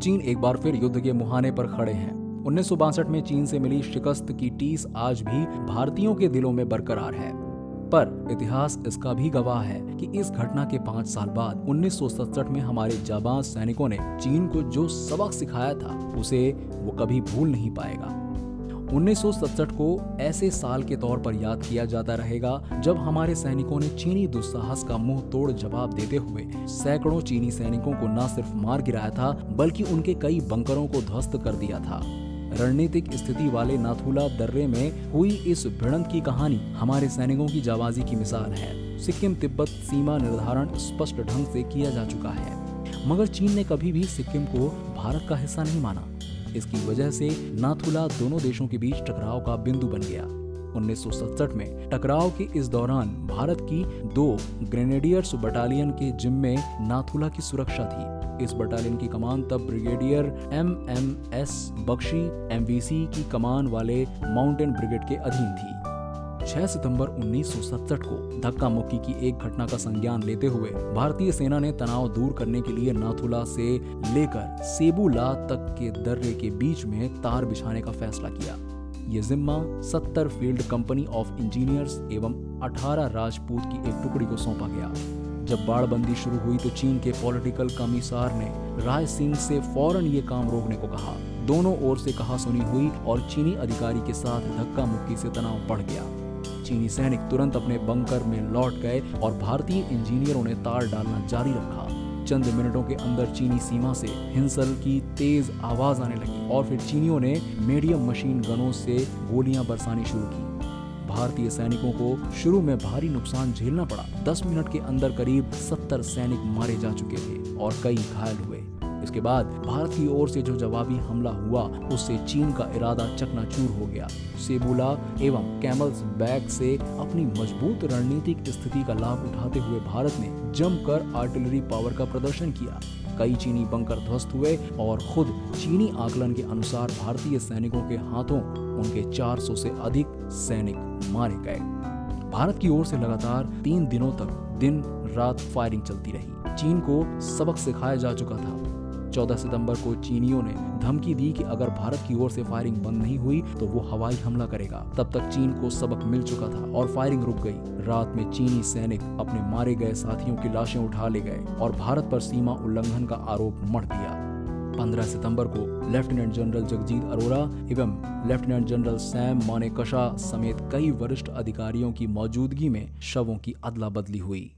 चीन एक बार फिर युद्ध के मुहाने पर खड़े हैं। 1962 में चीन से मिली शिकस्त की टीस आज भी भारतीयों के दिलों में बरकरार है। पर इतिहास इसका भी गवाह है कि इस घटना के 5 साल बाद 1967 में हमारे जाबाज सैनिकों ने चीन को जो सबक सिखाया था उसे वो कभी भूल नहीं पाएगा। 1967 को ऐसे साल के तौर पर याद किया जाता रहेगा जब हमारे सैनिकों ने चीनी दुस्साहस का मुंह तोड़ जवाब देते हुए सैकड़ों चीनी सैनिकों को न सिर्फ मार गिराया था बल्कि उनके कई बंकरों को ध्वस्त कर दिया था। रणनीतिक स्थिति वाले नाथुला दर्रे में हुई इस भिड़ंत की कहानी हमारे सैनिकों की जाबाजी की मिसाल है। सिक्किम तिब्बत सीमा निर्धारण स्पष्ट ढंग से किया जा चुका है, मगर चीन ने कभी भी सिक्किम को भारत का हिस्सा नहीं माना। इसकी वजह से नाथुला दोनों देशों के बीच टकराव का बिंदु बन गया। 1967 में टकराव के इस दौरान भारत की 2 ग्रेनेडियर्स बटालियन के जिम्मे नाथुला की सुरक्षा थी। इस बटालियन की कमान तब ब्रिगेडियर MMS बख्शी MVC की कमान वाले माउंटेन ब्रिगेड के अधीन थी। 6 सितंबर 1967 को धक्का मुक्की की एक घटना का संज्ञान लेते हुए भारतीय सेना ने तनाव दूर करने के लिए नाथुला से लेकर सेबुला तक के दर्रे के बीच में तार बिछाने का फैसला किया। ये जिम्मा 70 फील्ड कंपनी ऑफ इंजीनियर्स एवं 18 राजपूत की एक टुकड़ी को सौंपा गया। जब बाड़बंदी शुरू हुई तो चीन के पॉलिटिकल कमिश्नर ने राय सिंह से फौरन ये काम रोकने को कहा। दोनों ओर से कहासुनी हुई और चीनी अधिकारी के साथ धक्का मुक्की से तनाव बढ़ गया। चीनी सैनिक तुरंत अपने बंकर में लौट गए और भारतीय इंजीनियरों ने तार डालना जारी रखा। चंद मिनटों के अंदर चीनी सीमा से हिंसल की तेज आवाज आने लगी और फिर चीनियों ने मीडियम मशीन गनों से गोलियां बरसानी शुरू की। भारतीय सैनिकों को शुरू में भारी नुकसान झेलना पड़ा। 10 मिनट के अंदर करीब 70 सैनिक मारे जा चुके थे और कई घायल हुए। इसके बाद भारत की ओर से जो जवाबी हमला हुआ उससे चीन का इरादा चकनाचूर हो गया। सेबुला एवं कैमल्स बैक से अपनी मजबूत रणनीतिक स्थिति का लाभ उठाते हुए भारत ने जमकर आर्टिलरी पावर का प्रदर्शन किया। कई चीनी बंकर ध्वस्त हुए और खुद चीनी आकलन के अनुसार भारतीय सैनिकों के हाथों उनके 400 से अधिक सैनिक मारे गए। भारत की ओर से लगातार 3 दिनों तक दिन रात फायरिंग चलती रही। चीन को सबक सिखाया जा चुका था। 14 सितंबर को चीनियों ने धमकी दी कि अगर भारत की ओर से फायरिंग बंद नहीं हुई तो वो हवाई हमला करेगा। तब तक चीन को सबक मिल चुका था और फायरिंग रुक गई। रात में चीनी सैनिक अपने मारे गए साथियों की लाशें उठा ले गए और भारत पर सीमा उल्लंघन का आरोप मढ़ दिया। 15 सितंबर को लेफ्टिनेंट जनरल जगजीत अरोरा एवं लेफ्टिनेंट जनरल सैम मानेकशा समेत कई वरिष्ठ अधिकारियों की मौजूदगी में शवों की अदला बदली हुई।